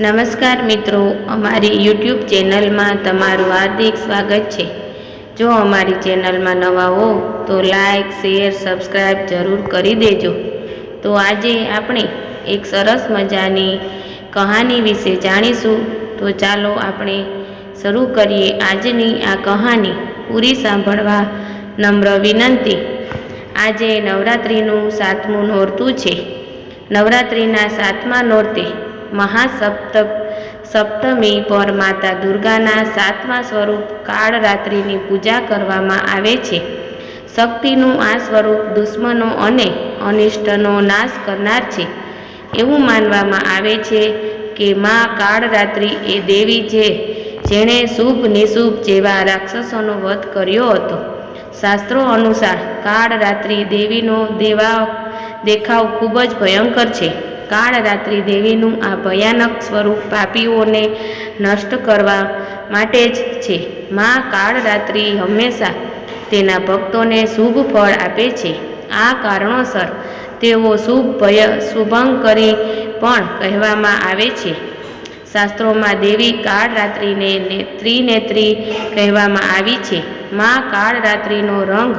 નમસ્કાર મિત્રો, અમારી યુટ્યુબ ચેનલમાં તમારું હાર્દિક સ્વાગત છે। જો અમારી ચેનલમાં નવા હો તો લાઈક, શેર, સબસ્ક્રાઈબ જરૂર કરી દેજો। તો આજે આપણે એક સરસ મજાની કહાની વિશે જાણીશું। તો ચાલો આપણે શરૂ કરીએ આજની આ કહાની। પૂરી સાંભળવા નમ્ર વિનંતી। આજે નવરાત્રિનું 7મું નોરતું છે। નવરાત્રિના 7મા નોરતે મહાસપ્તમી પર માતા દુર્ગાના 7મા સ્વરૂપ કાળરાત્રિની પૂજા કરવામાં આવે છે। શક્તિનું આ સ્વરૂપ દુશ્મનો અને અનિષ્ટનો નાશ કરનાર છે। એવું માનવામાં આવે છે કે મા કાળરાત્રિ એ દેવી છે જેણે શુભ નિશુભ જેવા રાક્ષસોનો વધ કર્યો હતો। શાસ્ત્રો અનુસાર કાળરાત્રિ દેવીનો દેખાવ ખૂબ જ ભયંકર છે। કાળરાત્રિ દેવીનું આ ભયાનક સ્વરૂપ પાપીઓને નષ્ટ કરવા માટે જ છે। મા કાળરાત્રિ હંમેશા તેના ભક્તોને શુભ ફળ આપે છે। આ કારણોસર તેઓ શુભંકરી પણ કહેવામાં આવે છે। શાસ્ત્રોમાં દેવી કાળરાત્રિને ત્રિનેત્રી કહેવામાં આવી છે। મા કાળરાત્રિનો રંગ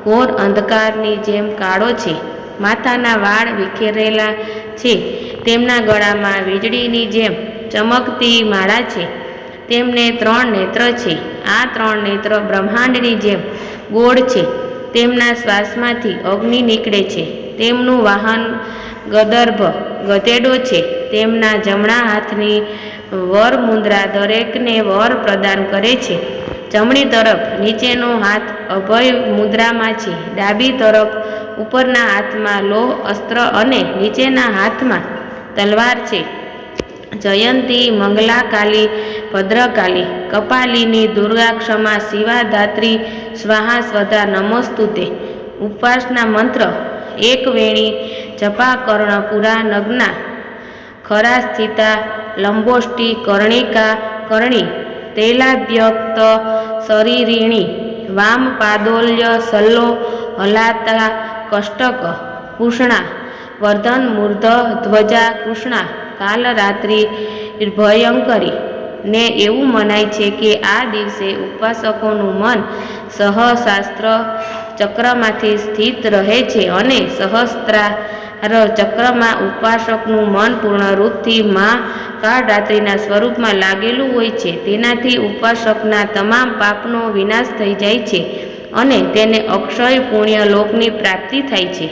ઘોર અંધકારની જેમ કાળો છે। માથાના વાળ વિખેરેલા છે। તેમના ગળામાં વીજળીની જેમ ચમકતી માળા છે। તેમને 3 નેત્ર છે। આ 3 નેત્ર બ્રહ્માંડની જેમ ગોળ છે। તેમના શ્વાસમાંથી અગ્નિ નીકળે છે। તેમનું વાહન ગદર્ભ ગધેડો છે। તેમના જમણા હાથની વર મુદ્રા દરેકને વર પ્રદાન કરે છે। જમણી તરફ નીચેનો હાથ અભય મુદ્રામાં છે। ડાબી તરફ ઉપરના હાથમાં લોહ અસ્ત્ર અને નીચેના હાથમાં તલવાર છે। જયંતી, મંગલા કાલી, ભદ્રકાલી, કપાલિની, દુર્ગા, ક્ષમા, શિવા, ધાત્રી, સ્વાહા, સ્વધા, નમોસ્તુતે। ઉપવાસના મંત્ર: એક વેણી જપા, કર્ણપુરા, નગ્ના, ખરા, સ્થિતા, લંબોષ્ટી, કર્ણિકા, કર્ણી, તૈલાભ્યક્ત શરીરિણી, વામ પાદોલ્ય, સલ્લો, હલાતા, કષ્ટક, કૃષ્ણા, વર્ધન, મૂર્ધ, ધ્વજા, કૃષ્ણા, કાલરાત્રિ ભયંકરી। ને એવું મનાય છે કે આ દિવસે ઉપાસકોનું મન સહસ્રાર ચક્રમાંથી સ્થિત રહે છે અને સહસ્રાર ચક્રમાં ઉપાસકનું મન પૂર્ણ રૂપથી મા કાળરાત્રિના સ્વરૂપમાં લાગેલું હોય છે। તેનાથી ઉપાસકના તમામ પાપનો વિનાશ થઈ જાય છે અને તેને અક્ષય પુણ્ય લોકની પ્રાપ્તિ થાય છે।